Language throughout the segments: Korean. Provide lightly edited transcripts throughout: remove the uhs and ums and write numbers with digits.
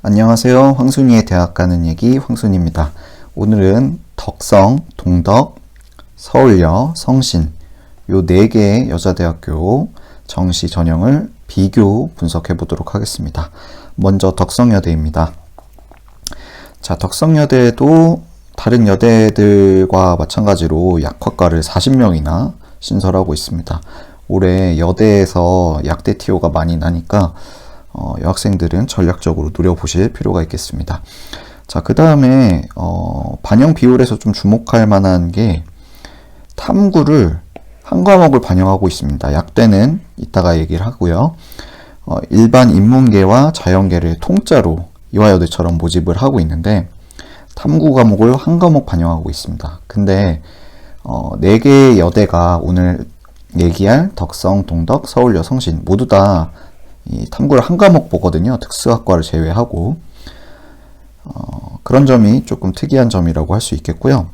안녕하세요. 황순이의 대학 가는 얘기 황순입니다. 오늘은 덕성, 동덕, 서울여, 성신 요 4개의 여자대학교 정시 전형을 비교 분석해 보도록 하겠습니다. 먼저 덕성여대입니다. 자, 덕성여대도 다른 여대들과 마찬가지로 약학과를 40명이나 신설하고 있습니다. 올해 여대에서 약대 TO가 많이 나니까 여학생들은 전략적으로 노려보실 필요가 있겠습니다. 자, 그 다음에 반영 비율에서 좀 주목할 만한 게 탐구를 한 과목을 반영하고 있습니다. 약대는 이따가 얘기를 하고요. 일반 인문계와 자연계를 통짜로 이화여대처럼 모집을 하고 있는데 탐구 과목을 한 과목 반영하고 있습니다. 근데 4개의 여대가 오늘 얘기할 덕성, 동덕, 서울여, 성신 모두 다 이 탐구를 한 과목 보거든요. 특수학과를 제외하고. 그런 점이 조금 특이한 점이라고 할 수 있겠고요.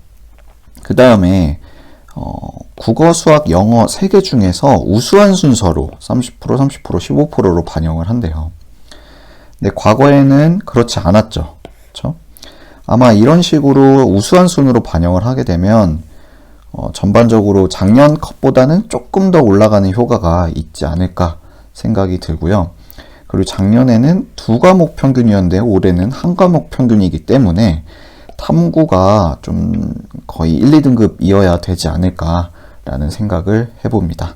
그 다음에 국어, 수학, 영어 3개 중에서 우수한 순서로 30%, 30%, 15%로 반영을 한대요. 근데 과거에는 그렇지 않았죠. 그렇죠? 아마 이런 식으로 우수한 순으로 반영을 하게 되면 전반적으로 작년 컷보다는 조금 더 올라가는 효과가 있지 않을까 생각이 들고요. 그리고 작년에는 2과목 평균이었는데 올해는 1과목 평균이기 때문에 탐구가 좀 거의 1, 2등급이어야 되지 않을까라는 생각을 해봅니다.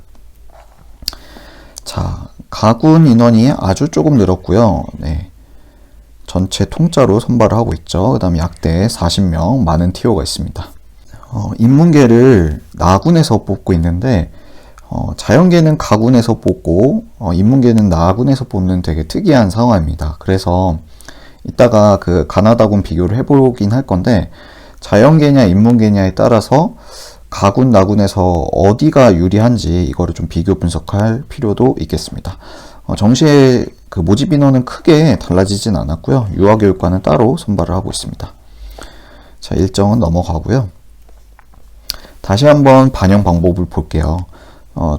자, 가군 인원이 아주 조금 늘었고요. 네. 전체 통짜로 선발을 하고 있죠. 그 다음에 약대 40명, 많은 TO가 있습니다. 인문계를 나군에서 뽑고 있는데 자연계는 가군에서 뽑고 인문계는 나군에서 뽑는 되게 특이한 상황입니다. 그래서 이따가 그 가나다군 비교를 해보긴 할 건데 자연계냐 인문계냐에 따라서 가군, 나군에서 어디가 유리한지 이거를 좀 비교 분석할 필요도 있겠습니다. 정시의 그 모집 인원은 크게 달라지진 않았고요. 유아교육과는 따로 선발을 하고 있습니다. 자, 일정은 넘어가고요. 다시 한번 반영 방법을 볼게요.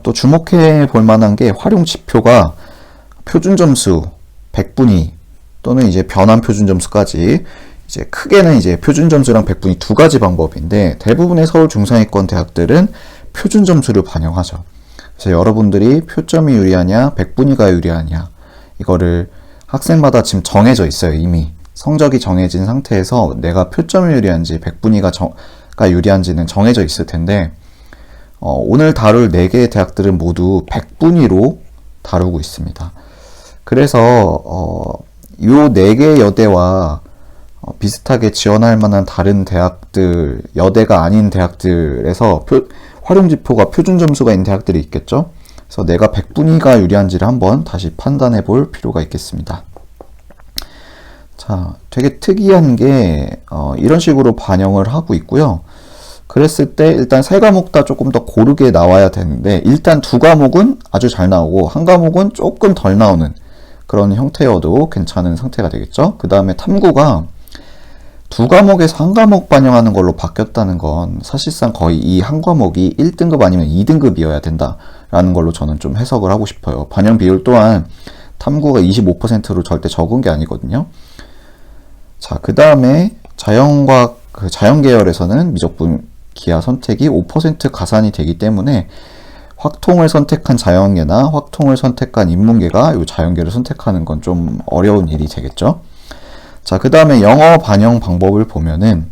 또 주목해 볼 만한 게 활용 지표가 표준 점수 100분위 또는 이제 변환 표준 점수까지 이제 크게는 이제 표준 점수랑 100분위 2가지 방법인데 대부분의 서울 중상위권 대학들은 표준 점수를 반영하죠. 그래서 여러분들이 표점이 유리하냐 100분위가 유리하냐 이거를 학생마다 지금 정해져 있어요. 이미 성적이 정해진 상태에서 내가 표점이 유리한지 100분위가 유리한지는 정해져 있을 텐데 오늘 다룰 4개의 대학들은 모두 100분위로 다루고 있습니다. 그래서 요 4개의 여대와 비슷하게 지원할 만한 다른 대학들, 여대가 아닌 대학들에서 활용지표가 표준 점수가 있는 대학들이 있겠죠. 그래서 내가 100분위가 유리한지를 한번 다시 판단해 볼 필요가 있겠습니다. 자, 되게 특이한 게 이런 식으로 반영을 하고 있고요. 그랬을 때 일단 3과목 다 조금 더 고르게 나와야 되는데 일단 2과목은 아주 잘 나오고 1과목은 조금 덜 나오는 그런 형태여도 괜찮은 상태가 되겠죠. 그 다음에 탐구가 2과목에서 1과목 반영하는 걸로 바뀌었다는 건 사실상 거의 이 1과목이 1등급 아니면 2등급이어야 된다라는 걸로 저는 좀 해석을 하고 싶어요. 반영 비율 또한 탐구가 25%로 절대 적은 게 아니거든요. 자, 그 다음에 자연과학, 자연 계열에서는 미적분 기하 선택이 5% 가산이 되기 때문에 확통을 선택한 자연계나 확통을 선택한 인문계가 이 자연계를 선택하는 건 좀 어려운 일이 되겠죠. 자, 그 다음에 영어 반영 방법을 보면은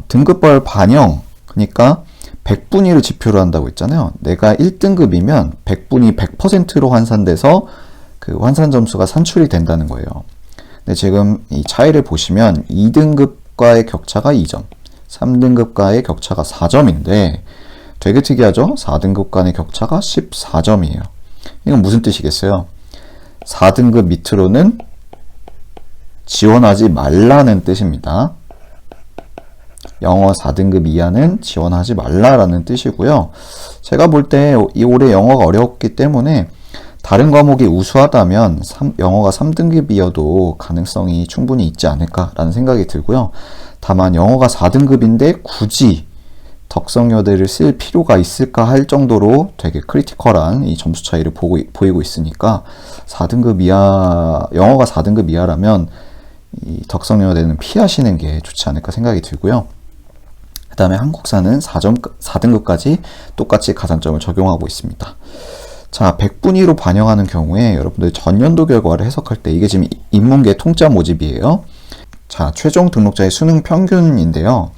등급별 반영, 그러니까 100분위를 지표로 한다고 했잖아요. 내가 1등급이면 100분위 100%로 환산돼서 그 환산 점수가 산출이 된다는 거예요. 근데 지금 이 차이를 보시면 2등급과의 격차가 2점, 3등급과의 격차가 4점인데 되게 특이하죠? 4등급 간의 격차가 14점이에요. 이건 무슨 뜻이겠어요? 4등급 밑으로는 지원하지 말라는 뜻입니다. 영어 4등급 이하는 지원하지 말라라는 뜻이고요. 제가 볼 때 올해 영어가 어려웠기 때문에 다른 과목이 우수하다면 영어가 3등급이어도 가능성이 충분히 있지 않을까라는 생각이 들고요. 다만 영어가 4등급인데 굳이 덕성여대를 쓸 필요가 있을까 할 정도로 되게 크리티컬한 이 점수 차이를 보이고 있으니까 4등급 이하, 영어가 4등급 이하라면 이 덕성여대는 피하시는 게 좋지 않을까 생각이 들고요. 그 다음에 한국사는 4등급까지 똑같이 가산점을 적용하고 있습니다. 자, 100분위로 반영하는 경우에 여러분들 전년도 결과를 해석할 때 이게 지금 인문계 통짜 모집이에요. 자, 최종 등록자의 수능 평균인데요.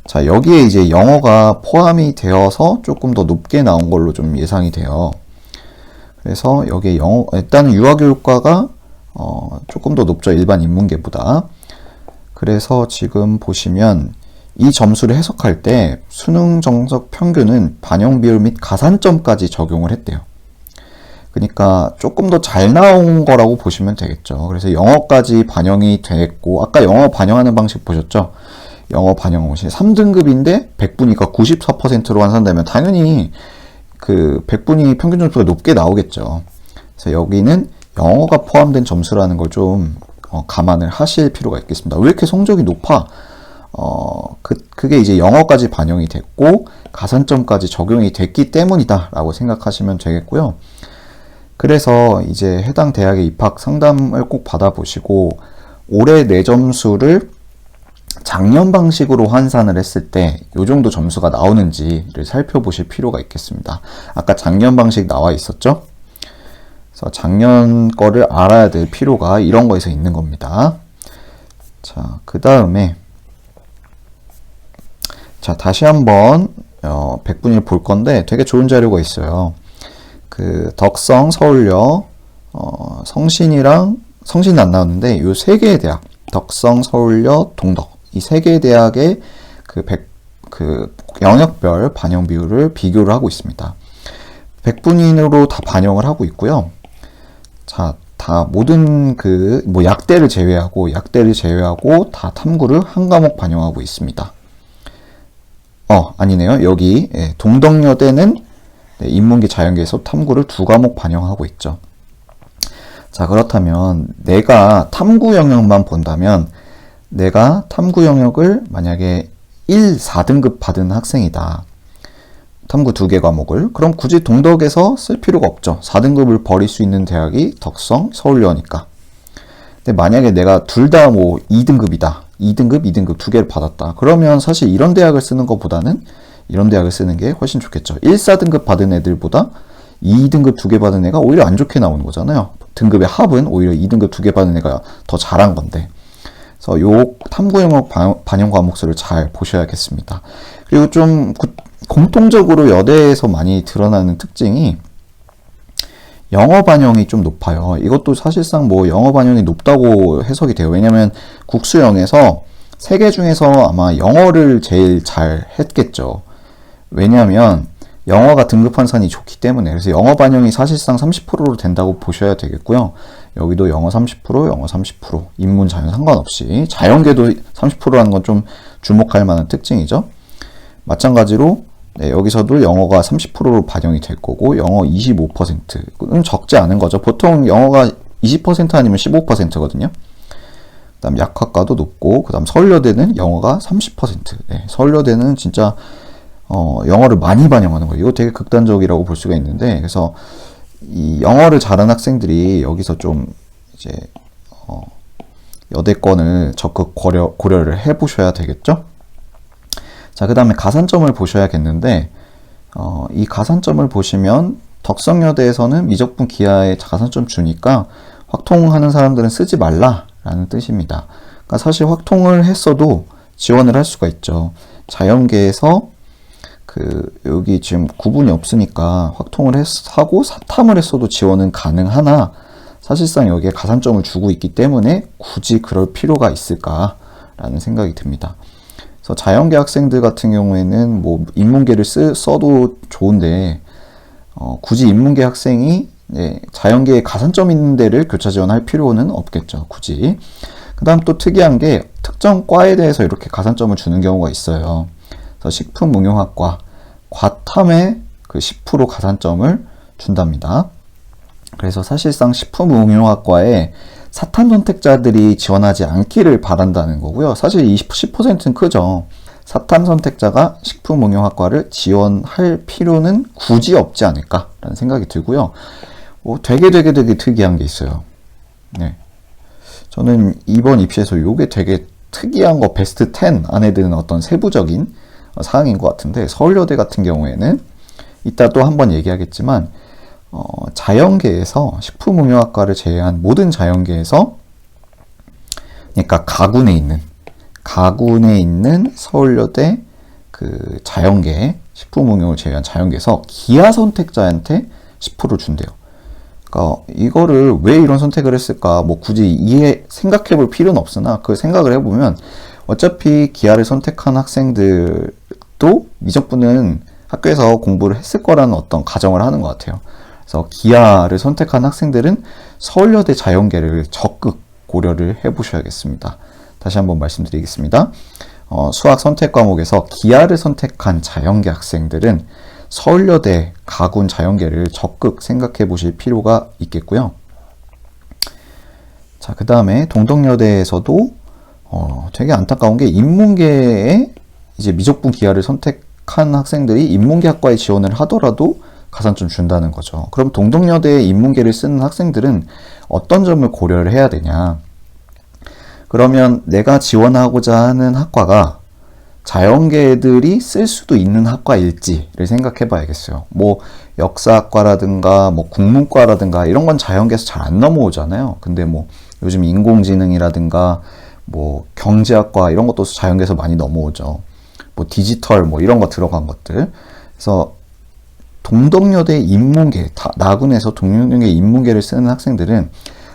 자, 여기에 이제 영어가 포함이 되어서 조금 더 높게 나온 걸로 좀 예상이 돼요. 그래서 여기에 일단은 유아교육과가 조금 더 높죠. 일반 인문계보다. 그래서 지금 보시면 이 점수를 해석할 때 수능 정석 평균은 반영 비율 및 가산점까지 적용을 했대요. 그러니까 조금 더 잘 나온 거라고 보시면 되겠죠. 그래서 영어까지 반영이 됐고, 아까 영어 반영하는 방식 보셨죠? 영어 반영 방식 3등급인데 100분위가 94%로 환산되면 당연히 그 100분위 평균 점수가 높게 나오겠죠. 그래서 여기는 영어가 포함된 점수라는 걸 좀 감안을 하실 필요가 있겠습니다. 왜 이렇게 성적이 높아? 그게 이제 영어까지 반영이 됐고 가산점까지 적용이 됐기 때문이다 라고 생각하시면 되겠고요. 그래서 이제 해당 대학의 입학 상담을 꼭 받아보시고 올해 내 점수를 작년 방식으로 환산을 했을 때 이 정도 점수가 나오는지를 살펴보실 필요가 있겠습니다. 아까 작년 방식 나와 있었죠? 그래서 작년 거를 알아야 될 필요가 이런 거에서 있는 겁니다. 자, 그 다음에 자, 다시 한번 100분위를 볼 건데 되게 좋은 자료가 있어요. 그 덕성, 서울여, 성신이랑 성신은 안 나왔는데 이 세 개의 대학, 덕성, 서울여, 동덕 이 세 개의 대학의 그 영역별 반영 비율을 비교를 하고 있습니다. 100분위로 다 반영을 하고 있고요. 자, 다 모든 뭐 약대를 제외하고 다 탐구를 한 과목 반영하고 있습니다. 아니네요. 여기 동덕여대는 인문계 자연계에서 탐구를 2과목 반영하고 있죠. 자, 그렇다면 내가 탐구 영역만 본다면 내가 탐구 영역을 만약에 4등급 받은 학생이다. 탐구 2개 과목을. 그럼 굳이 동덕에서 쓸 필요가 없죠. 4등급을 버릴 수 있는 대학이 덕성, 서울여니까. 근데 만약에 내가 둘 다 뭐 2등급이다. 2등급 2개를 받았다. 그러면 사실 이런 대학을 쓰는 것보다는 이런 대학을 쓰는 게 훨씬 좋겠죠. 4등급 받은 애들보다 2등급 2개 받은 애가 오히려 안 좋게 나오는 거잖아요. 등급의 합은 오히려 2등급 2개 받은 애가 더 잘한 건데. 그래서 요 탐구 영역 반영 과목 수를 잘 보셔야겠습니다. 그리고 좀 공통적으로 여대에서 많이 드러나는 특징이 영어 반영이 좀 높아요. 이것도 사실상 뭐 영어 반영이 높다고 해석이 돼요. 왜냐면 국수형에서 3개 중에서 아마 영어를 제일 잘 했겠죠. 왜냐면 영어가 등급 환산이 좋기 때문에. 그래서 영어 반영이 사실상 30%로 된다고 보셔야 되겠고요. 여기도 영어 30%, 영어 30%, 인문 자연 상관없이 자연계도 30%라는 건 좀 주목할 만한 특징이죠. 마찬가지로 여기서도 영어가 30%로 반영이 될 거고 영어 25%는 적지 않은 거죠. 보통 영어가 20% 아니면 15%거든요. 그 다음 약학과도 높고 그 다음 서울여대는 영어가 30%. 서울여대는 진짜 영어를 많이 반영하는 거예요. 이거 되게 극단적이라고 볼 수가 있는데, 그래서 이 영어를 잘하는 학생들이 여기서 좀 이제 여대권을 적극 고려를 해보셔야 되겠죠. 자, 그 다음에 가산점을 보셔야겠는데, 이 가산점을 보시면 덕성여대에서는 미적분 기하에 가산점 주니까 확통하는 사람들은 쓰지 말라라는 뜻입니다. 그러니까 사실 확통을 했어도 지원을 할 수가 있죠. 자연계에서 여기 지금 구분이 없으니까 확통을 하고 사탐을 했어도 지원은 가능하나 사실상 여기에 가산점을 주고 있기 때문에 굳이 그럴 필요가 있을까라는 생각이 듭니다. 그래서 자연계 학생들 같은 경우에는 뭐 인문계를 써도 좋은데 굳이 인문계 학생이 자연계에 가산점 있는 데를 교차 지원할 필요는 없겠죠. 굳이. 그 다음 또 특이한 게 특정 과에 대해서 이렇게 가산점을 주는 경우가 있어요. 그래서 식품응용학과 과탐에 그 10% 가산점을 준답니다. 그래서 사실상 식품응용학과에 사탐 선택자들이 지원하지 않기를 바란다는 거고요. 사실 10%는 크죠. 사탐 선택자가 식품응용학과를 지원할 필요는 굳이 없지 않을까라는 생각이 들고요. 되게 특이한 게 있어요. 네. 저는 이번 입시에서 이게 되게 특이한 거 베스트 10 안에 드는 어떤 세부적인 사항인 것 같은데, 서울여대 같은 경우에는 이따 또 한번 얘기하겠지만 자연계에서 식품응용학과를 제외한 모든 자연계에서, 그러니까 가군에 있는 서울여대 그 자연계 식품응용을 제외한 자연계에서 기하 선택자한테 10% 준대요. 그러니까 이거를 왜 이런 선택을 했을까 굳이 생각해 볼 필요는 없으나, 그 생각을 해보면 어차피 기하를 선택한 학생들도 미적분은 학교에서 공부를 했을 거라는 어떤 가정을 하는 것 같아요. 그래서 기하를 선택한 학생들은 서울여대 자연계를 적극 고려를 해보셔야겠습니다. 다시 한번 말씀드리겠습니다. 수학 선택 과목에서 기하를 선택한 자연계 학생들은 서울여대 가군 자연계를 적극 생각해 보실 필요가 있겠고요. 자, 그 다음에 동덕여대에서도 되게 안타까운 게 인문계에 이제 미적분 기하를 선택한 학생들이 인문계 학과에 지원을 하더라도 가산점 준다는 거죠. 그럼 동덕여대에 인문계를 쓰는 학생들은 어떤 점을 고려를 해야 되냐? 그러면 내가 지원하고자 하는 학과가 자연계 애들이 쓸 수도 있는 학과일지를 생각해 봐야겠어요. 역사학과라든가 국문과라든가 이런 건 자연계에서 잘 안 넘어오잖아요. 근데 요즘 인공지능이라든가 경제학과 이런 것도 자연계에서 많이 넘어오죠. 디지털 이런 거 들어간 것들. 그래서 동덕여대 인문계, 나군에서 동덕여대 인문계를 쓰는 학생들은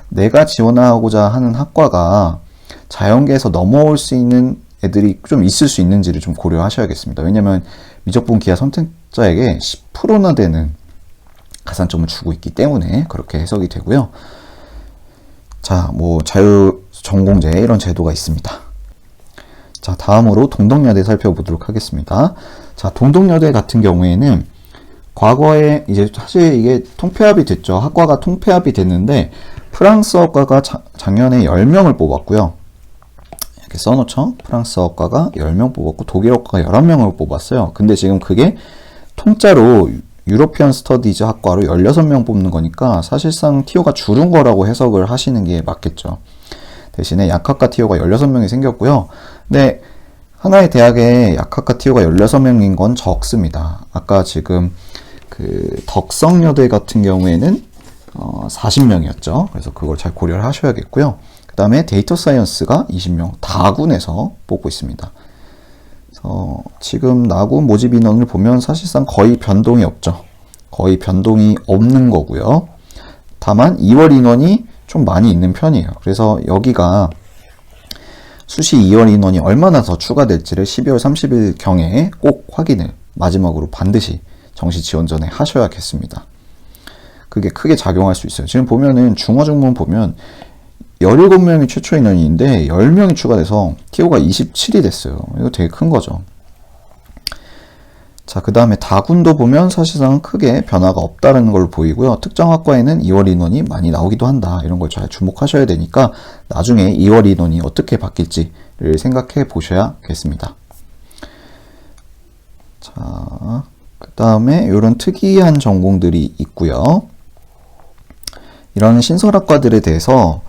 내가 지원하고자 하는 학과가 자연계에서 넘어올 수 있는 애들이 좀 있을 수 있는지를 좀 고려하셔야겠습니다. 왜냐면 미적분 기하 선택자에게 10%나 되는 가산점을 주고 있기 때문에 그렇게 해석이 되고요. 자, 자유전공제 이런 제도가 있습니다. 자, 다음으로 동덕여대 살펴보도록 하겠습니다. 자, 동덕여대 같은 경우에는 과거에 이제 사실 이게 통폐합이 됐죠. 학과가 통폐합이 됐는데 프랑스어과가 작년에 10명을 뽑았고요. 이렇게 써놓죠. 프랑스어과가 10명 뽑았고 독일어과가 11명을 뽑았어요. 근데 지금 그게 통짜로 유로피언 스터디즈 학과로 16명 뽑는 거니까 사실상 티오가 줄은 거라고 해석을 하시는 게 맞겠죠. 대신에 약학과 티오가 16명이 생겼고요. 근데 하나의 대학에 약학과 티오가 16명인 건 적습니다. 아까 지금 그 덕성여대 같은 경우에는 40명이었죠. 그래서 그걸 잘 고려를 하셔야겠고요. 그 다음에 데이터 사이언스가 20명 다군에서 뽑고 있습니다. 그래서 지금 나군 모집 인원을 보면 사실상 거의 변동이 없죠. 거의 변동이 없는 거고요. 다만 2월 인원이 좀 많이 있는 편이에요. 그래서 여기가 수시 2월 인원이 얼마나 더 추가될지를 12월 30일 경에 꼭 확인을 마지막으로 반드시 정시 지원 전에 하셔야겠습니다. 그게 크게 작용할 수 있어요. 지금 보면은 중어중문 보면 17명이 최초 인원인데 10명이 추가돼서 티오가 27이 됐어요. 이거 되게 큰 거죠. 자, 그 다음에 다군도 보면 사실상 크게 변화가 없다는 걸 보이고요. 특정 학과에는 2월 인원이 많이 나오기도 한다. 이런 걸 잘 주목하셔야 되니까 나중에 2월 인원이 어떻게 바뀔지를 생각해 보셔야겠습니다. 자, 그 다음에 이런 특이한 전공들이 있고요. 이런 신설학과들에 대해서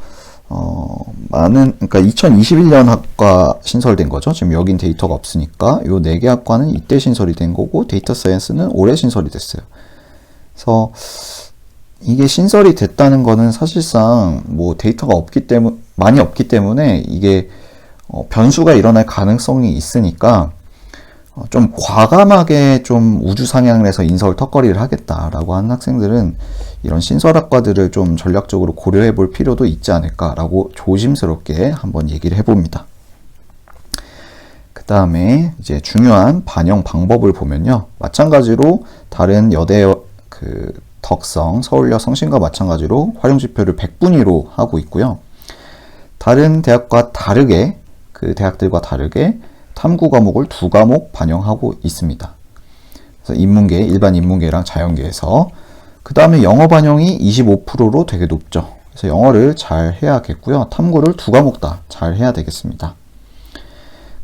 그러니까 2021년 학과 신설된 거죠. 지금 여긴 데이터가 없으니까 요 4개 학과는 이때 신설이 된 거고 데이터 사이언스는 올해 신설이 됐어요. 그래서 이게 신설이 됐다는 거는 사실상 데이터가 많이 없기 때문에 이게 변수가 일어날 가능성이 있으니까 좀 과감하게 좀 우주 상향을 해서 인서울 턱걸이를 하겠다라고 하는 학생들은 이런 신설학과들을 좀 전략적으로 고려해 볼 필요도 있지 않을까라고 조심스럽게 한번 얘기를 해봅니다. 그 다음에 이제 중요한 반영 방법을 보면요. 마찬가지로 다른 여대 덕성, 서울여, 성신과 마찬가지로 활용지표를 100분위로 하고 있고요. 다른 대학과 다르게 그 대학들과 다르게 탐구 과목을 2과목 반영하고 있습니다. 그래서 인문계, 일반 인문계랑 자연계에서 그 다음에 영어 반영이 25%로 되게 높죠. 그래서 영어를 잘 해야겠고요. 탐구를 2과목 다 잘 해야 되겠습니다.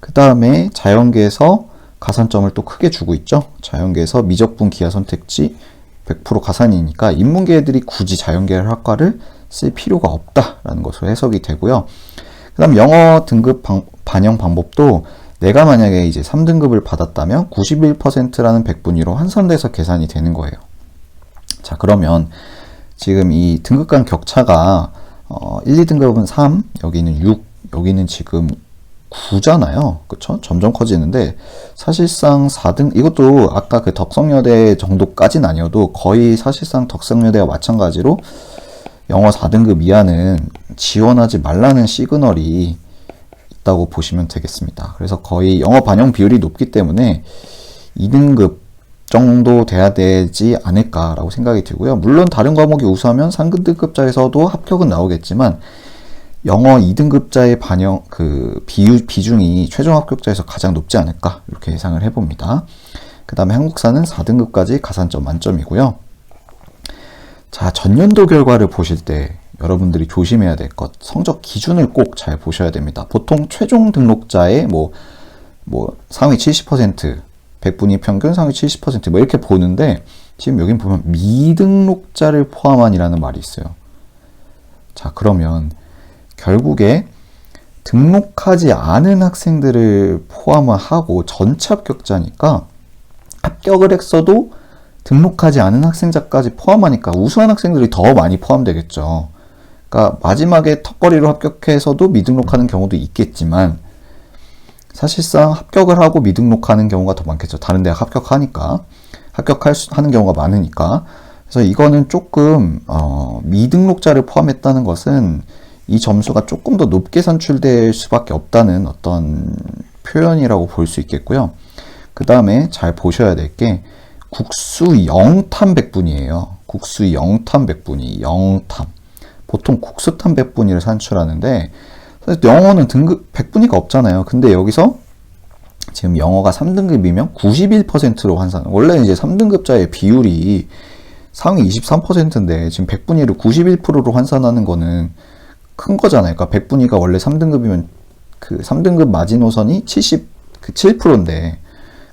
그 다음에 자연계에서 가산점을 또 크게 주고 있죠. 자연계에서 미적분 기하 선택지 100% 가산이니까 인문계 애들이 굳이 자연계열 학과를 쓸 필요가 없다라는 것으로 해석이 되고요. 그 다음 영어 등급 반영 방법도 내가 만약에 이제 3등급을 받았다면 91%라는 백분위로 환산돼서 계산이 되는 거예요. 자, 그러면 지금 이 등급 간 격차가 1, 2등급은 3, 여기는 6, 여기는 지금 9잖아요. 그쵸? 점점 커지는데 사실상 4등, 이것도 아까 그 덕성여대 정도까지는 아니어도 거의 사실상 덕성여대와 마찬가지로 영어 4등급 이하는 지원하지 말라는 시그널이 있다고 보시면 되겠습니다. 그래서 거의 영어 반영 비율이 높기 때문에 2등급 정도 돼야 되지 않을까라고 생각이 들고요. 물론 다른 과목이 우수하면 상등급자에서도 합격은 나오겠지만 영어 2등급자의 반영 비중이 최종 합격자에서 가장 높지 않을까 이렇게 예상을 해봅니다. 그 다음에 한국사는 4등급까지 가산점 만점이고요. 자, 전년도 결과를 보실 때 여러분들이 조심해야 될 것, 성적 기준을 꼭 잘 보셔야 됩니다. 보통 최종 등록자의 상위 70%, 백분위 평균 상위 70% 이렇게 보는데 지금 여긴 보면 미등록자를 포함한이라는 말이 있어요. 자, 그러면 결국에 등록하지 않은 학생들을 포함하고 전체 합격자니까 합격을 했어도 등록하지 않은 학생자까지 포함하니까 우수한 학생들이 더 많이 포함되겠죠. 그러니까 마지막에 턱걸이로 합격해서도 미등록하는 경우도 있겠지만 사실상 합격을 하고 미등록하는 경우가 더 많겠죠. 다른 대학 합격하는 경우가 많으니까. 그래서 이거는 조금 미등록자를 포함했다는 것은 이 점수가 조금 더 높게 산출될 수밖에 없다는 어떤 표현이라고 볼 수 있겠고요. 그 다음에 잘 보셔야 될 게 국수 영탐 백분위예요. 국수 영탐 백분위, 영탐. 보통 국수탐 백분위를 산출하는데 영어는 등급 백분위가 없잖아요. 근데 여기서 지금 영어가 3등급이면 91%로 환산. 원래 이제 3등급자의 비율이 상위 23%인데 지금 백분위를 91%로 환산하는 거는 큰 거잖아요. 그러니까 백분위가 원래 3등급이면 그 3등급 마지노선이 77%인데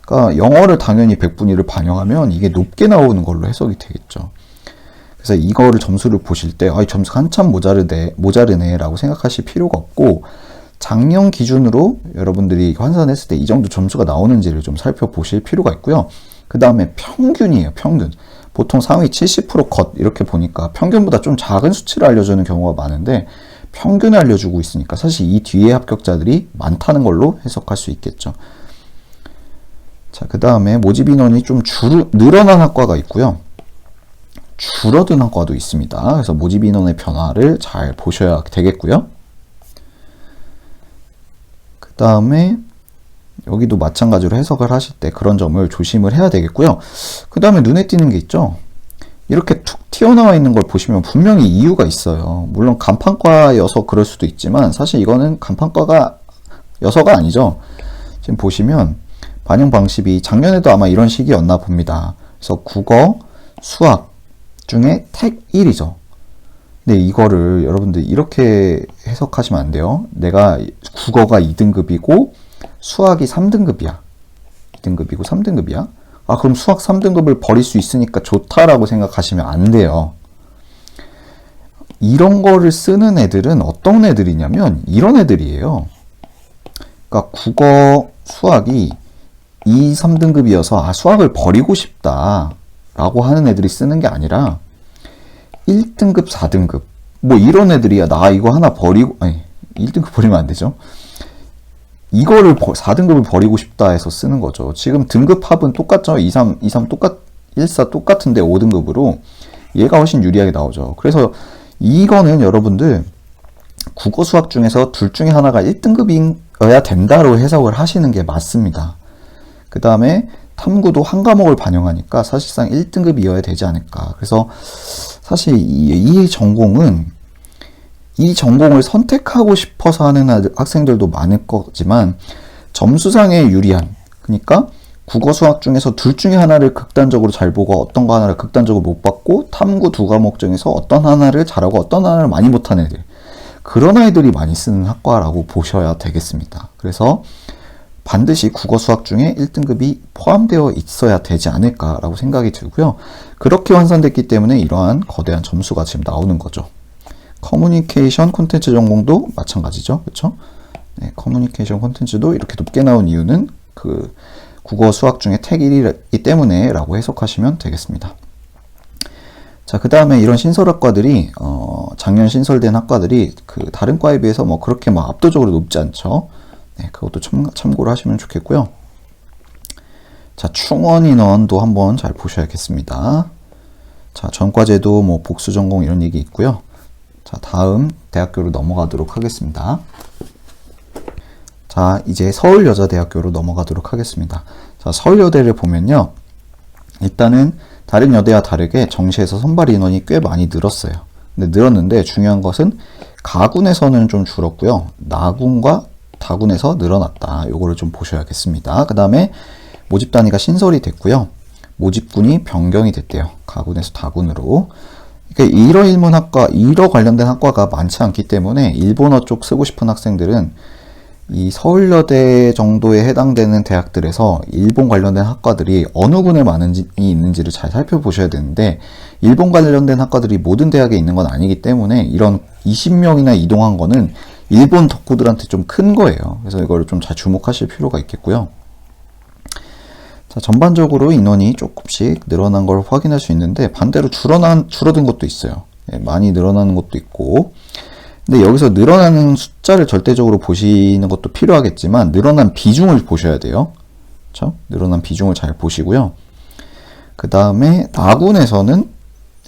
그러니까 영어를 당연히 백분위를 반영하면 이게 높게 나오는 걸로 해석이 되겠죠. 그래서 이거를 점수를 보실 때 이 점수가 한참 모자르네 라고 생각하실 필요가 없고 작년 기준으로 여러분들이 환산했을 때 이 정도 점수가 나오는지를 좀 살펴보실 필요가 있고요. 그 다음에 평균이에요. 평균. 보통 상위 70% 컷 이렇게 보니까 평균보다 좀 작은 수치를 알려주는 경우가 많은데 평균을 알려주고 있으니까 사실 이 뒤에 합격자들이 많다는 걸로 해석할 수 있겠죠. 자, 그 다음에 모집 인원이 좀 늘어난 학과가 있고요. 줄어든 학과도 있습니다. 그래서 모집 인원의 변화를 잘 보셔야 되겠고요. 그 다음에 여기도 마찬가지로 해석을 하실 때 그런 점을 조심을 해야 되겠고요. 그 다음에 눈에 띄는 게 있죠. 이렇게 툭 튀어나와 있는 걸 보시면 분명히 이유가 있어요. 물론 간판과여서 그럴 수도 있지만 사실 이거는 간판과가 여서가 아니죠. 지금 보시면 반영 방식이 작년에도 아마 이런 식이었나 봅니다. 그래서 국어, 수학 중에 택 1이죠. 근데 이거를 여러분들 이렇게 해석하시면 안 돼요. 내가 국어가 2등급이고 수학이 3등급이야. 2등급이고 3등급이야. 그럼 수학 3등급을 버릴 수 있으니까 좋다라고 생각하시면 안 돼요. 이런 거를 쓰는 애들은 어떤 애들이냐면 이런 애들이에요. 그러니까 국어, 수학이 2, 3등급이어서 수학을 버리고 싶다 라고 하는 애들이 쓰는 게 아니라 1등급, 4등급 이런 애들이야. 나 이거 하나 버리고 1등급 버리면 안 되죠. 이거를 4등급을 버리고 싶다 해서 쓰는 거죠. 지금 등급합은 똑같죠. 2, 3, 1, 4 똑같은데 5등급으로 얘가 훨씬 유리하게 나오죠. 그래서 이거는 여러분들 국어 수학 중에서 둘 중에 하나가 1등급이어야 된다로 해석을 하시는 게 맞습니다. 그 다음에 탐구도 한 과목을 반영하니까 사실상 1등급이어야 되지 않을까. 그래서 사실 이 전공을 선택하고 싶어서 하는 학생들도 많을 거지만 점수상의 유리한, 그러니까 국어 수학 중에서 둘 중에 하나를 극단적으로 잘 보고 어떤 거 하나를 극단적으로 못 받고 탐구 두 과목 중에서 어떤 하나를 잘하고 어떤 하나를 많이 못하는 애들, 그런 아이들이 많이 쓰는 학과라고 보셔야 되겠습니다. 그래서 반드시 국어 수학 중에 1등급이 포함되어 있어야 되지 않을까라고 생각이 들고요. 그렇게 환산됐기 때문에 이러한 거대한 점수가 지금 나오는 거죠. 커뮤니케이션 콘텐츠 전공도 마찬가지죠. 그렇죠? 네, 커뮤니케이션 콘텐츠도 이렇게 높게 나온 이유는 그 국어 수학 중에 택 1이기 때문에 라고 해석하시면 되겠습니다. 자, 그 다음에 이런 신설학과들이 작년 신설된 학과들이 그 다른 과에 비해서 뭐 그렇게 뭐 압도적으로 높지 않죠. 네, 그것도 참고를 하시면 좋겠고요. 자, 충원 인원도 한번 잘 보셔야겠습니다. 자, 전과제도 뭐 복수 전공 이런 얘기 있고요. 자, 다음 대학교로 넘어가도록 하겠습니다. 자, 이제 서울여자대학교로 넘어가도록 하겠습니다. 자, 서울여대를 보면요. 일단은 다른 여대와 다르게 정시에서 선발 인원이 꽤 많이 늘었어요. 근데 늘었는데 중요한 것은 가군에서는 좀 줄었고요. 나군과 다군에서 늘어났다. 요거를 좀 보셔야겠습니다. 그 다음에 모집 단위가 신설이 됐고요. 모집군이 변경이 됐대요. 가군에서 다군으로. 그러니까 일어 관련된 학과가 많지 않기 때문에 일본어 쪽 쓰고 싶은 학생들은 이 서울여대 정도에 해당되는 대학들에서 일본 관련된 학과들이 어느 군에 많이 있는지를 잘 살펴보셔야 되는데, 일본 관련된 학과들이 모든 대학에 있는 건 아니기 때문에 이런 20명이나 이동한 거는 일본 덕후들한테 좀 큰 거예요. 그래서 이걸 좀 잘 주목하실 필요가 있겠고요. 자, 전반적으로 인원이 조금씩 늘어난 걸 확인할 수 있는데 반대로 줄어든 것도 있어요. 예, 많이 늘어나는 것도 있고. 근데 여기서 늘어나는 숫자를 절대적으로 보시는 것도 필요하겠지만 늘어난 비중을 보셔야 돼요. 그렇죠? 늘어난 비중을 잘 보시고요. 그 다음에 나군에서는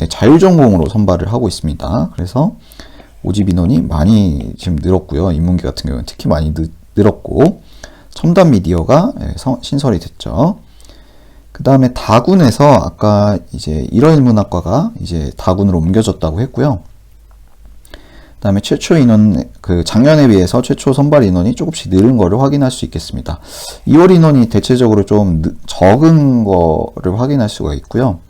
자율전공으로 선발을 하고 있습니다. 그래서 모집 인원이 많이 지금 늘었고요. 인문계 같은 경우는 특히 많이 늘었고, 첨단 미디어가 신설이 됐죠. 그 다음에 다군에서 아까 이제 일어일문학과가 이제 다군으로 옮겨졌다고 했고요. 그 다음에 최초 인원, 작년에 비해서 최초 선발 인원이 조금씩 늘은 거를 확인할 수 있겠습니다. 2월 인원이 대체적으로 좀 적은 거를 확인할 수가 있고요.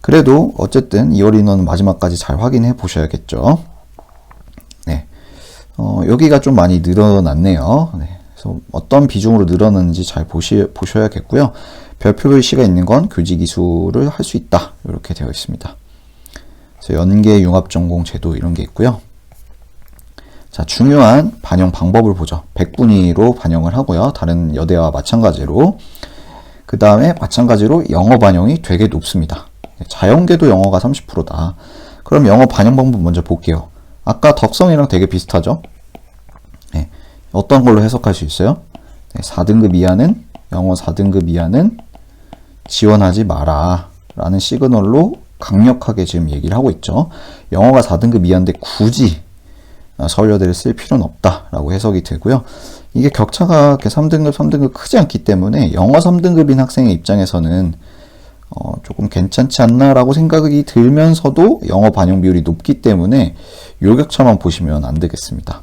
그래도 어쨌든 2월 인원은 마지막까지 잘 확인해 보셔야겠죠. 네. 여기가 좀 많이 늘어났네요. 네. 그래서 어떤 비중으로 늘어났는지 잘 보셔야겠고요. 별표 표시가 있는 건 교직 이수를 할 수 있다. 이렇게 되어 있습니다. 그래서 연계 융합 전공 제도 이런 게 있고요. 자, 중요한 반영 방법을 보죠. 100분위로 반영을 하고요. 다른 여대와 마찬가지로. 그 다음에 마찬가지로 영어 반영이 되게 높습니다. 자연계도 영어가 30%다. 그럼 영어 반영 방법 먼저 볼게요. 아까 덕성이랑 되게 비슷하죠? 네. 어떤 걸로 해석할 수 있어요? 네, 4등급 이하는, 영어 4등급 이하는 지원하지 마라 라는 시그널로 강력하게 지금 얘기를 하고 있죠. 영어가 4등급 이하인데 굳이 서울여대를 쓸 필요는 없다라고 해석이 되고요. 이게 격차가 이렇게 3등급 크지 않기 때문에 영어 3등급인 학생의 입장에서는 조금 괜찮지 않나라고 생각이 들면서도 영어 반영 비율이 높기 때문에 요 격차만 보시면 안 되겠습니다.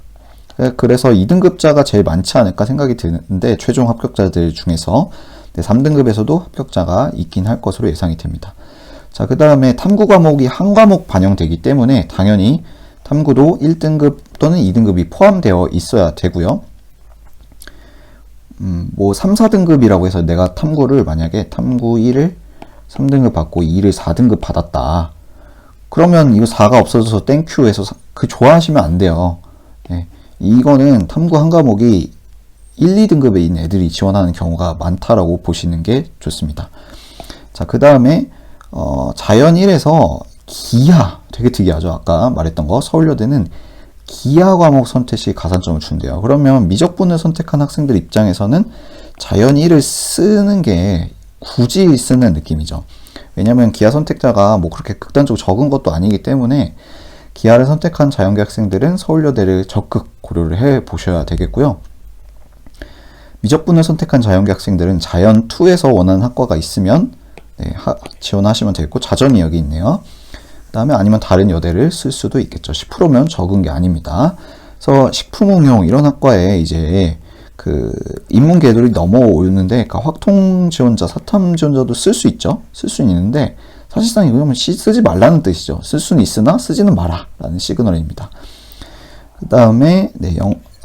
그래서 2등급자가 제일 많지 않을까 생각이 드는데 최종 합격자들 중에서 3등급에서도 합격자가 있긴 할 것으로 예상이 됩니다. 자, 그 다음에 탐구 과목이 한 과목 반영되기 때문에 당연히 탐구도 1등급 또는 2등급이 포함되어 있어야 되고요. 뭐 3, 4등급이라고 해서 내가 탐구를 만약에 탐구 1을 3등급 받고 2를 4등급 받았다. 그러면 이거 4가 없어져서 땡큐 해서 좋아하시면 안 돼요. 네. 이거는 탐구 한 과목이 1, 2등급에 있는 애들이 지원하는 경우가 많다라고 보시는 게 좋습니다. 자, 그 다음에 자연 1에서 기하, 되게 특이하죠. 아까 말했던 거 서울여대는 기하 과목 선택 시 가산점을 준대요. 그러면 미적분을 선택한 학생들 입장에서는 자연 1을 쓰는 게 굳이 쓰는 느낌이죠. 왜냐하면 기하 선택자가 뭐 그렇게 극단적으로 적은 것도 아니기 때문에 기하를 선택한 자연계 학생들은 서울여대를 적극 고려를 해 보셔야 되겠고요. 미적분을 선택한 자연계 학생들은 자연 2에서 원하는 학과가 있으면 지원하시면 되겠고, 자전이 여기 있네요. 그 다음에 아니면 다른 여대를 쓸 수도 있겠죠. 10%면 적은 게 아닙니다. 그래서 식품응용 이런 학과에 이제 인문계들이 넘어오는데, 그러니까 확통 지원자, 사탐 지원자도 쓸 수 있죠. 쓸 수는 있는데 사실상 이거는 쓰지 말라는 뜻이죠. 쓸 수는 있으나 쓰지는 마라 라는 시그널입니다. 그 다음에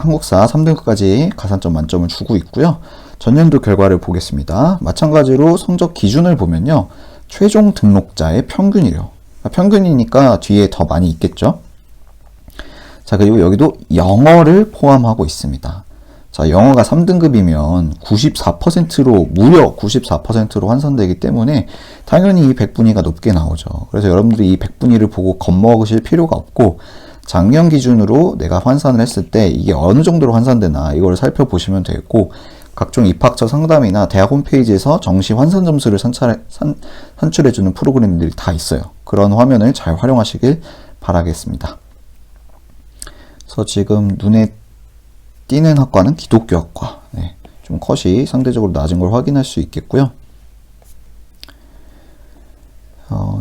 한국사 3등급까지 가산점 만점을 주고 있고요. 전년도 결과를 보겠습니다. 마찬가지로 성적 기준을 보면요. 최종 등록자의 평균이래요. 평균이니까 뒤에 더 많이 있겠죠. 자, 그리고 여기도 영어를 포함하고 있습니다. 자, 영어가 3등급이면 94%로, 무려 94%로 환산되기 때문에 당연히 이 100분위가 높게 나오죠. 그래서 여러분들이 이 100분위를 보고 겁먹으실 필요가 없고, 작년 기준으로 내가 환산을 했을 때 이게 어느 정도로 환산되나 이걸 살펴보시면 되겠고, 각종 입학처 상담이나 대학 홈페이지에서 정시 환산 점수를 산출해주는 프로그램들이 다 있어요. 그런 화면을 잘 활용하시길 바라겠습니다. 그래서 지금 눈에 띄는 학과는 기독교학과. 네, 좀 컷이 상대적으로 낮은 걸 확인할 수 있겠고요.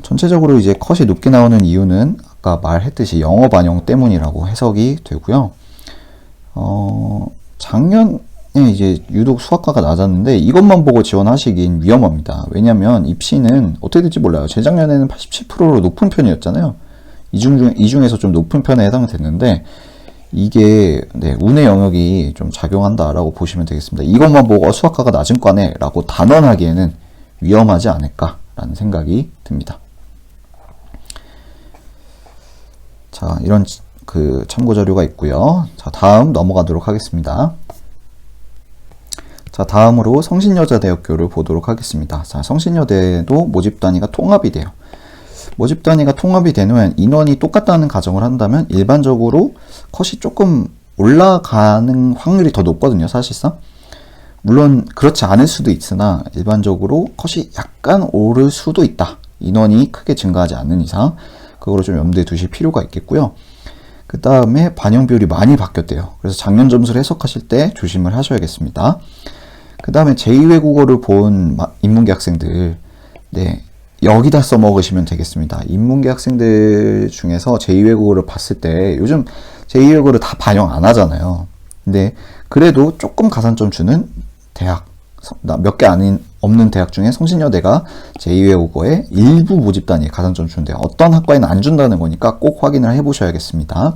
전체적으로 이제 컷이 높게 나오는 이유는 아까 말했듯이 영어 반영 때문이라고 해석이 되고요. 작년에 이제 유독 수학과가 낮았는데 이것만 보고 지원하시긴 위험합니다. 왜냐면 입시는 어떻게 될지 몰라요. 재작년에는 87%로 높은 편이었잖아요. 이 중에서 좀 높은 편에 해당됐는데 이게 운의 영역이 좀 작용한다라고 보시면 되겠습니다. 이것만 보고 수학과가 낮은 과네 라고 단언하기에는 위험하지 않을까라는 생각이 듭니다. 자, 이런 그 참고 자료가 있고요. 자, 다음 넘어가도록 하겠습니다. 자, 다음으로 성신여자대학교를 보도록 하겠습니다. 자, 성신여대도 모집 단위가 통합이 돼요. 모집 단위가 통합이 되면 인원이 똑같다는 가정을 한다면 일반적으로 컷이 조금 올라가는 확률이 더 높거든요, 사실상. 물론 그렇지 않을 수도 있으나 일반적으로 컷이 약간 오를 수도 있다. 인원이 크게 증가하지 않는 이상 그거를 좀 염두에 두실 필요가 있겠고요. 그 다음에 반영 비율이 많이 바뀌었대요. 그래서 작년 점수를 해석하실 때 조심을 하셔야겠습니다. 그 다음에 제2외국어를 본 인문계 학생들, 네, 여기다 써먹으시면 되겠습니다. 인문계 학생들 중에서 제2외국어를 봤을 때 요즘 제2외국어를 다 반영 안 하잖아요. 근데 그래도 조금 가산점 주는 대학, 몇 개 없는 대학 중에 성신여대가 제2외국어의 일부 모집 단위에 가산점 주는데 어떤 학과에는 안 준다는 거니까 꼭 확인을 해보셔야겠습니다.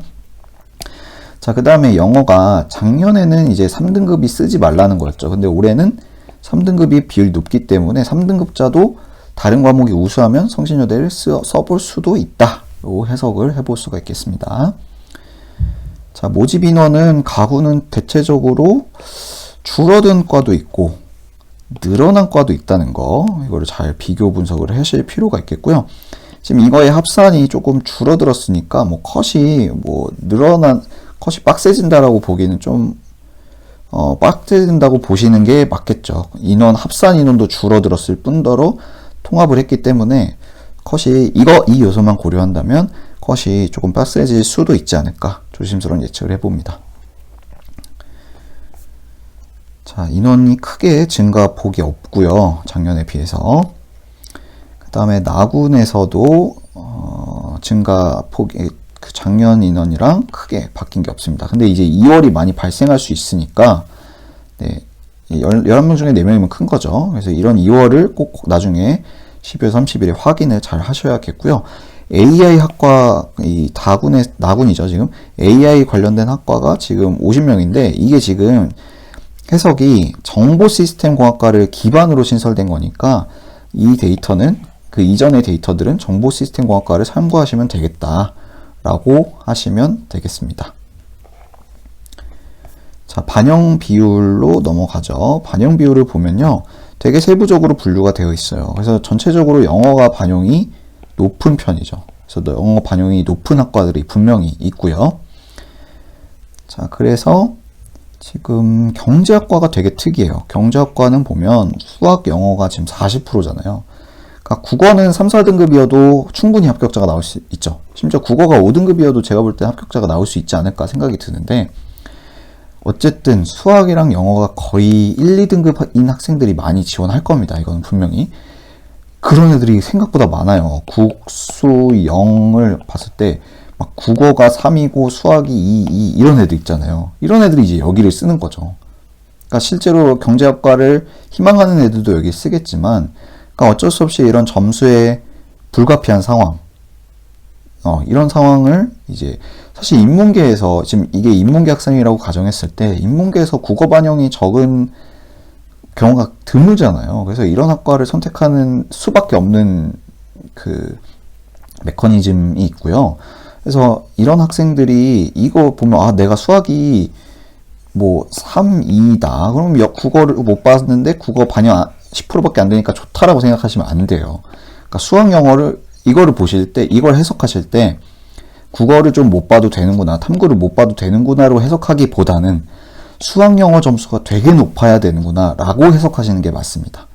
자, 그 다음에 영어가 작년에는 이제 3등급이 쓰지 말라는 거였죠. 근데 올해는 3등급이 비율이 높기 때문에 3등급자도 다른 과목이 우수하면 성신여대를 써볼 수도 있다. 요 해석을 해볼 수가 있겠습니다. 자, 모집 인원은 가구는 대체적으로 줄어든 과도 있고 늘어난 과도 있다는 거, 이거를 잘 비교 분석을 하실 필요가 있겠고요. 지금 이거의 합산이 조금 줄어들었으니까 컷이 컷이 빡세진다라고 보기는 좀 빡세진다고 보시는 게 맞겠죠. 합산 인원도 줄어들었을 뿐더러 통합을 했기 때문에 컷이 이 요소만 고려한다면 컷이 조금 빡세질 수도 있지 않을까 조심스러운 예측을 해봅니다. 자, 인원이 크게 증가폭이 없고요. 작년에 비해서. 그 다음에 나군에서도 증가폭이 작년 인원이랑 크게 바뀐 게 없습니다. 근데 이제 2월이 많이 발생할 수 있으니까 11명 중에 4명이면 큰 거죠. 그래서 이런 2월을 꼭 나중에 12월 30일에 확인을 잘 하셔야겠고요. AI 학과, 나군이죠, 지금. AI 관련된 학과가 지금 50명인데, 이게 지금 해석이 정보시스템공학과를 기반으로 신설된 거니까, 이 데이터는, 그 이전의 데이터들은 정보시스템공학과를 참고하시면 되겠다라고 하시면 되겠습니다. 자, 반영 비율로 넘어가죠. 반영 비율을 보면요. 되게 세부적으로 분류가 되어 있어요. 그래서 전체적으로 영어가 반영이 높은 편이죠. 그래서 영어 반영이 높은 학과들이 분명히 있고요. 자, 그래서 지금 경제학과가 되게 특이해요. 경제학과는 보면 수학, 영어가 지금 40%잖아요. 그러니까 국어는 3, 4등급이어도 충분히 합격자가 나올 수 있죠. 심지어 국어가 5등급이어도 제가 볼 때 합격자가 나올 수 있지 않을까 생각이 드는데, 어쨌든 수학이랑 영어가 거의 1, 2등급인 학생들이 많이 지원할 겁니다. 이건 분명히. 그런 애들이 생각보다 많아요. 국수 0을 봤을 때 막 국어가 3이고 수학이 2 이런 애들 있잖아요. 이런 애들이 이제 여기를 쓰는 거죠. 그러니까 실제로 경제학과를 희망하는 애들도 여기 쓰겠지만, 그러니까 어쩔 수 없이 이런 점수에 불가피한 상황, 이런 상황을 이제 사실 인문계에서 지금 이게 인문계 학생이라고 가정했을 때 인문계에서 국어 반영이 적은 경우가 드물잖아요. 그래서 이런 학과를 선택하는 수밖에 없는 그 메커니즘이 있고요. 그래서 이런 학생들이 이거 보면 아 내가 수학이 뭐 3, 2다. 그럼 국어를 못 봤는데 국어 반영 10%밖에 안 되니까 좋다라고 생각하시면 안 돼요. 그러니까 수학 영어를 이거를 보실 때 이걸 해석하실 때 국어를 좀 못 봐도 되는구나, 탐구를 못 봐도 되는구나로 해석하기보다는 수학 영어 점수가 되게 높아야 되는구나 라고 해석하시는 게 맞습니다.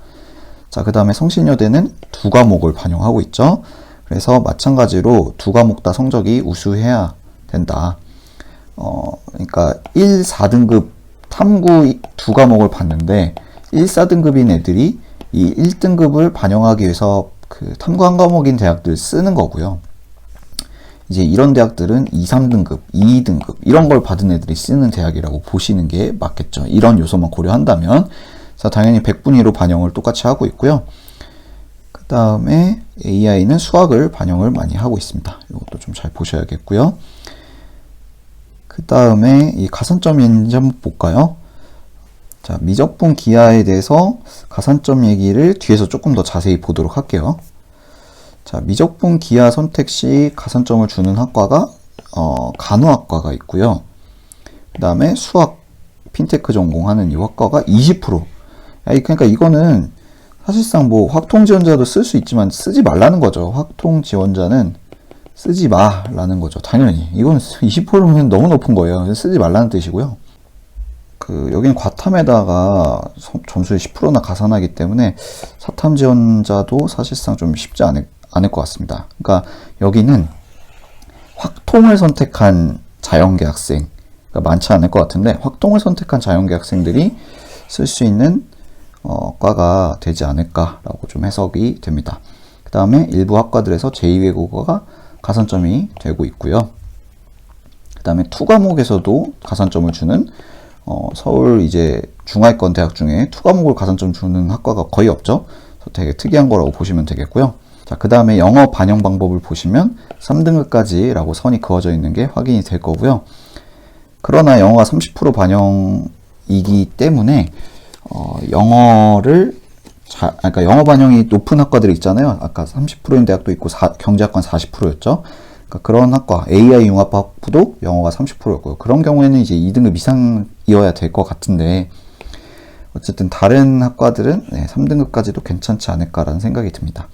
자, 그 다음에 성신여대는 두 과목을 반영하고 있죠. 그래서 마찬가지로 두 과목 다 성적이 우수해야 된다. 그러니까 1, 4등급 탐구 두 과목을 봤는데 1, 4등급인 애들이 이 1등급을 반영하기 위해서 그 탐구 한 과목인 대학들 쓰는 거고요. 이제 이런 대학들은 2, 3등급, 2등급 이런 걸 받은 애들이 쓰는 대학이라고 보시는 게 맞겠죠. 이런 요소만 고려한다면. 자, 당연히 100분위로 반영을 똑같이 하고 있고요. 그 다음에 AI는 수학을 반영을 많이 하고 있습니다. 이것도 좀 잘 보셔야겠고요. 그 다음에 이 가산점인지 한번 볼까요? 자, 미적분 기하에 대해서 가산점 얘기를 뒤에서 조금 더 자세히 보도록 할게요. 자, 미적분 기하 선택 시 가산점을 주는 학과가 간호학과가 있고요. 그 다음에 수학 핀테크 전공하는 이 학과가 20%. 그러니까 이거는 사실상 뭐 확통 지원자도 쓸 수 있지만 쓰지 말라는 거죠. 확통 지원자는 쓰지 마라는 거죠. 당연히 이건 20%면 너무 높은 거예요. 쓰지 말라는 뜻이고요. 여기는 과탐에다가 점수를 10%나 가산하기 때문에 사탐 지원자도 사실상 좀 쉽지 않을 것 같습니다. 그러니까 여기는 확통을 선택한 자연계 학생, 그러니까 많지 않을 것 같은데 확통을 선택한 자연계 학생들이 쓸 수 있는 과가 되지 않을까라고 좀 해석이 됩니다. 그 다음에 일부 학과들에서 제2외국어가 가산점이 되고 있고요. 그 다음에 투 과목에서도 가산점을 주는 서울 이제 중하위권 대학 중에 투 과목을 가산점 주는 학과가 거의 없죠. 그래서 되게 특이한 거라고 보시면 되겠고요. 자, 그 다음에 영어 반영 방법을 보시면 3등급까지 라고 선이 그어져 있는 게 확인이 될 거고요. 그러나 영어가 30% 반영이기 때문에 그러니까 영어 반영이 높은 학과들이 있잖아요. 아까 30%인 대학도 있고 경제학과는 40%였죠. 그러니까 그런 학과 AI 융합학부도 영어가 30%였고요. 그런 경우에는 이제 2등급 이상이어야 될 것 같은데 어쨌든 다른 학과들은 3등급까지도 괜찮지 않을까라는 생각이 듭니다.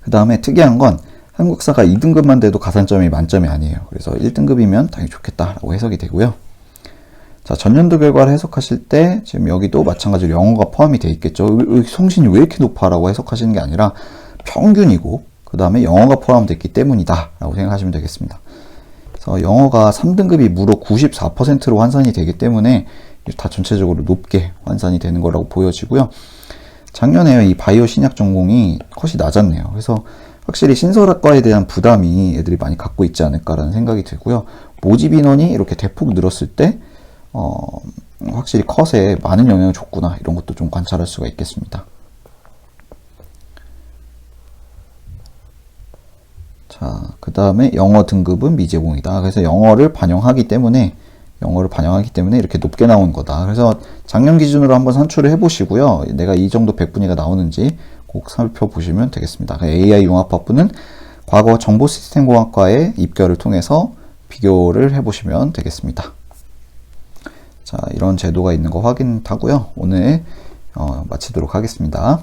그 다음에 특이한 건 한국사가 2등급만 돼도 가산점이 만점이 아니에요. 그래서 1등급이면 당연히 좋겠다라고 해석이 되고요. 자, 전년도 결과를 해석하실 때 지금 여기도 마찬가지로 영어가 포함이 되어 있겠죠. 성신이 왜 이렇게 높아라고 해석하시는 게 아니라 평균이고 그 다음에 영어가 포함됐기 때문이다 라고 생각하시면 되겠습니다. 그래서 영어가 3등급이 무려 94%로 환산이 되기 때문에 다 전체적으로 높게 환산이 되는 거라고 보여지고요. 작년에 이 바이오 신약 전공이 컷이 낮았네요. 그래서 확실히 신설학과에 대한 부담이 애들이 많이 갖고 있지 않을까라는 생각이 들고요. 모집 인원이 이렇게 대폭 늘었을 때 확실히 컷에 많은 영향을 줬구나 이런 것도 좀 관찰할 수가 있겠습니다. 자, 그 다음에 영어 등급은 미제공이다. 그래서 영어를 반영하기 때문에 이렇게 높게 나온 거다. 그래서 작년 기준으로 한번 산출을 해보시고요. 내가 이 정도 100분위가 나오는지 꼭 살펴보시면 되겠습니다. AI 융합학부는 과거 정보시스템공학과의 입결을 통해서 비교를 해보시면 되겠습니다. 자, 이런 제도가 있는 거 확인하고요. 오늘 마치도록 하겠습니다.